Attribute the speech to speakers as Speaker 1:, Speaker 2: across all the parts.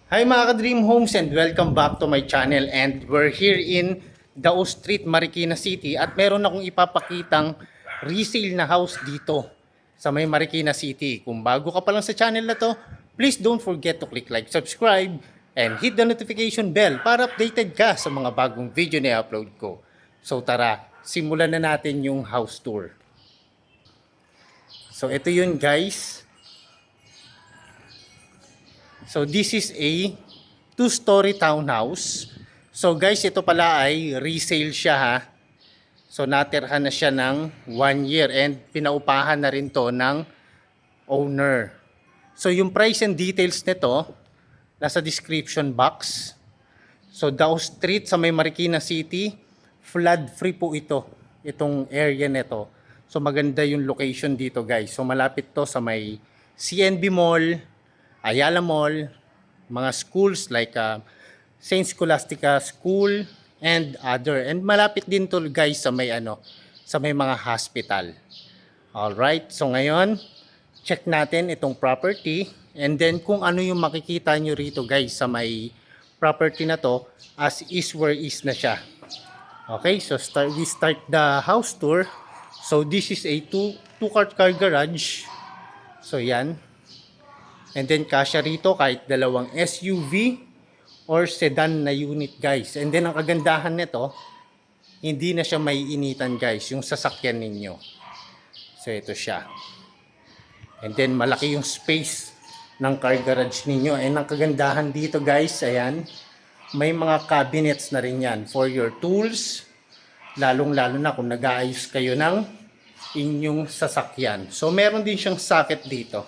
Speaker 1: Hi mga ka-Dream Homes and welcome back to my channel, and we're here in Dao Street, Marikina City, at meron akong ipapakitang resale na house dito sa may Marikina City. Kung bago ka pa lang sa channel na to, please don't forget to click like, subscribe, and hit the notification bell para updated ka sa mga bagong video na i-upload ko. So tara, simulan na natin yung house tour. So ito yun guys. So this is a 2-story townhouse. So guys, ito pala ay resale siya ha. So natirhan na siya ng 1 year and pinaupahan na rin to ng owner. So yung price and details nito nasa description box. So Dao Street sa may Marikina City, flood free po ito. Itong area nito. So maganda yung location dito guys. So malapit to sa may CNB Mall, Ayala Mall, mga schools like Saint Scholastica School and other. And malapit din to guys sa may sa may mga hospital. All right. So ngayon, check natin itong property and then kung ano yung makikita nyo rito guys sa may property na to, as is where is na siya. Okay, so we start the house tour. So this is a two-car garage. So yan. And then kasya rito kahit dalawang SUV or sedan na unit guys. And then ang kagandahan nito, hindi na siya may initan guys, yung sasakyan ninyo. So ito siya. And then malaki yung space ng car garage ninyo. And ang kagandahan dito guys, ayan, may mga cabinets na rin yan for your tools. Lalong-lalo na kung nag-aayos kayo ng inyong sasakyan. So meron din siyang socket dito.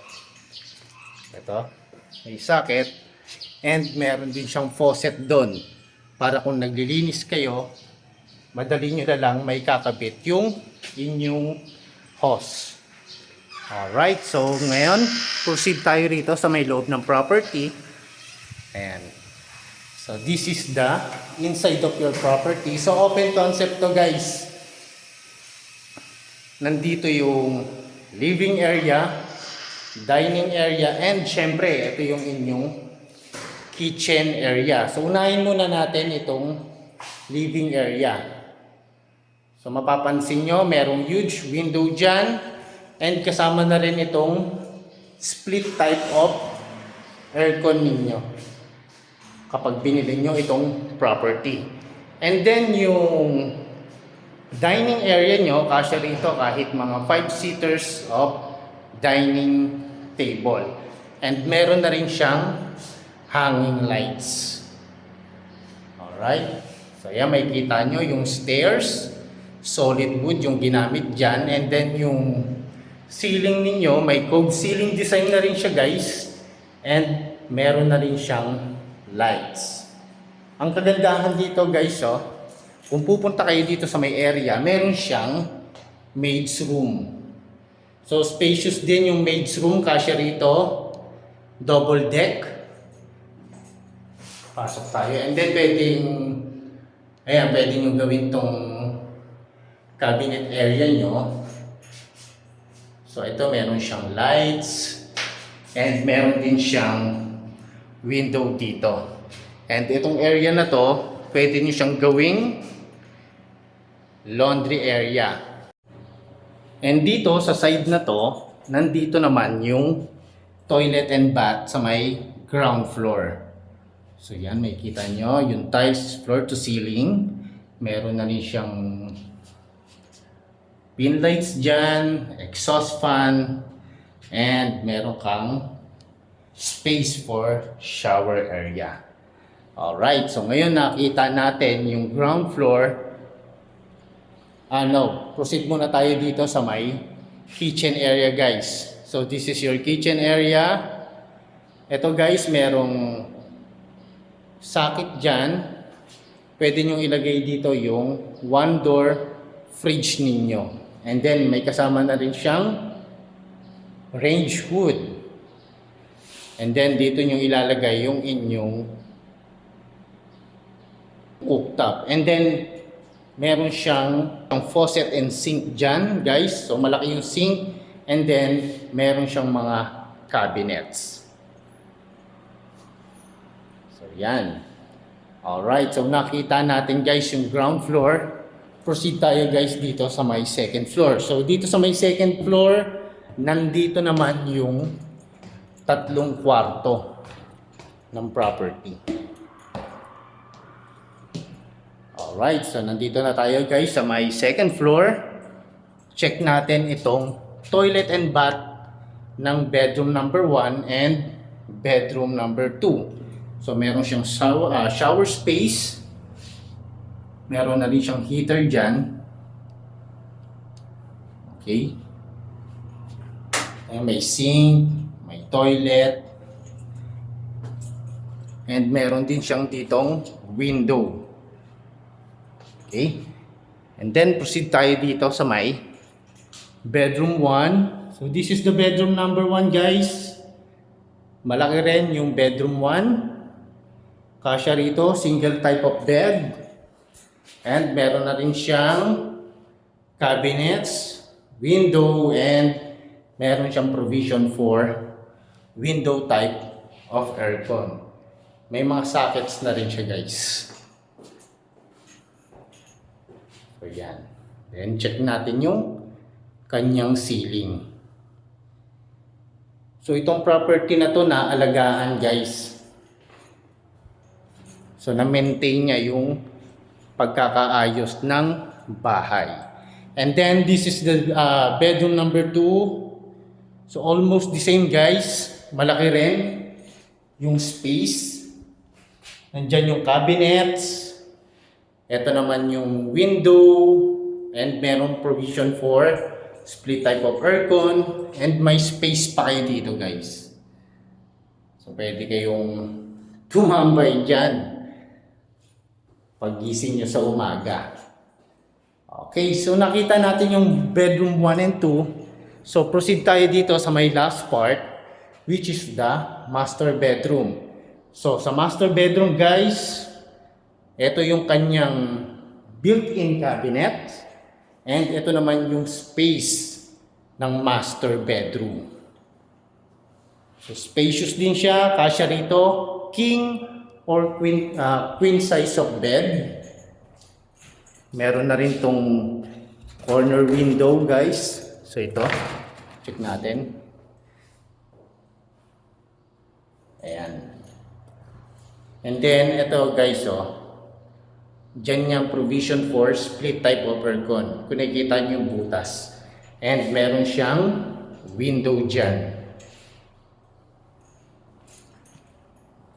Speaker 1: Ito, may socket and meron din siyang faucet doon para kung naglilinis kayo, madali nyo na lang may kakabit yung inyong hose. Alright, so ngayon, proceed tayo rito sa may loob ng property. Ayan. So this is the inside of your property. So open concept to guys. Nandito yung living area, dining area, and syempre ito yung inyong kitchen area. So unahin muna natin itong living area. So mapapansin nyo merong huge window dyan and kasama na rin itong split type of aircon ninyo kapag binili nyo itong property. And then yung dining area nyo, kasya rito kahit mga 5-seaters of dining table. And meron na rin siyang hanging lights. Alright. So yan, may kita nyo yung stairs. Solid wood yung ginamit dyan. And then yung ceiling ninyo, may cove ceiling design na rin siya guys. And meron na rin siyang lights. Ang kagandahan dito guys, kung pupunta kayo dito sa may area, meron siyang maid's room. So spacious din yung maid's room, kasya rito, double deck. Pasok tayo. And then pwede nyo gawin tong cabinet area nyo. So ito meron siyang lights and meron din siyang window dito. And itong area na to, pwede nyo siyang gawing laundry area. And dito sa side na to, nandito naman yung toilet and bath sa may ground floor. So yan, may kita nyo, yung tiles floor to ceiling. Meron na rin siyang pin lights dyan, exhaust fan, and meron kang space for shower area. Alright, so ngayon nakita natin yung ground floor. Proceed muna tayo dito sa may kitchen area guys. So this is your kitchen area. Ito guys, merong socket dyan. Pwede nyo ilagay dito yung 1-door fridge ninyo. And then may kasama na rin siyang range hood. And then dito nyo ilalagay yung inyong cooktop. And then meron siyang faucet and sink dyan guys. So malaki yung sink. And then meron siyang mga cabinets. So yan. Alright, so nakita natin guys yung ground floor. Proceed tayo guys dito sa may second floor. So dito sa may second floor, nandito naman yung 3 kwarto ng property. Alright, so nandito na tayo guys sa may second floor. Check natin itong toilet and bath ng bedroom number 1 and bedroom number 2. So meron siyang shower space. Meron na rin siyang heater dyan. Okay. Ayan, may sink, may toilet. And meron din siyang ditong window. Okay. And then proceed tayo dito sa may bedroom 1. So this is the bedroom number 1 guys. Malaki rin yung bedroom 1. Kasya rito, single type of bed. And meron na rin siyang cabinets, window, and meron siyang provision for window type of aircon. May mga sockets na rin siya guys. So yan. Then check natin yung kanyang ceiling. So itong property na to naalagaan guys. So na-maintain niya yung pagkakaayos ng bahay. And then this is the bedroom number 2. So almost the same guys. Malaki rin yung space. Nandyan yung cabinets. Ito naman yung window. And meron provision for split type of aircon. And may space pa kayo dito guys. So pwede kayong tumambay dyan paggising nyo sa umaga. Okay, so nakita natin yung bedroom 1 and 2. So proceed tayo dito sa may last part, which is the master bedroom. So sa master bedroom guys, ito yung kanyang built-in cabinet. And ito naman yung space ng master bedroom. So spacious din siya, kasya rito, king or queen size of bed. Meron na rin tong corner window guys. So ito, check natin. Ayan. And then ito guys, dyan yung provision for split type of aircon. Kung nakikita nyo yung butas. And meron siyang window dyan.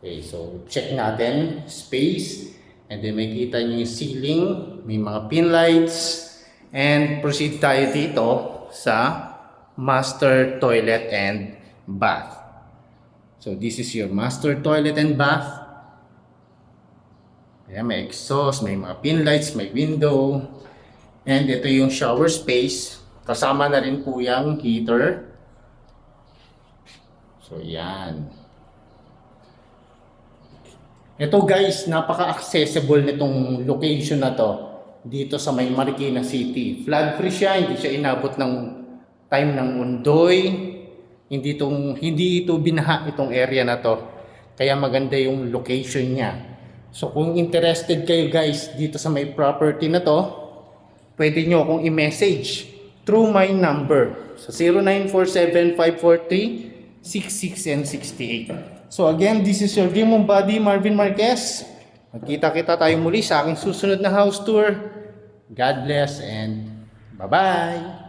Speaker 1: Okay, so check natin, space, and then makikita nyo yung ceiling, may mga pin lights, and proceed tayo dito sa master toilet and bath. So this is your master toilet and bath. Ayan, may exhaust, may mga pin lights, may window, and ito yung shower space, kasama na rin po yung heater. So yan. Ito guys, napaka-accessible nitong location na to dito sa may Marikina City. Flood free siya, hindi siya inabot ng time ng undoy. Hindi ito binaha itong area na to. Kaya maganda yung location niya. So kung interested kayo guys dito sa may property na to, pwede nyo akong i-message through my number sa 0947-543-66 and 68. So again, this is your dream home buddy, Marvin Marquez. Magkita-kita tayo muli sa aking susunod na house tour. God bless and bye-bye!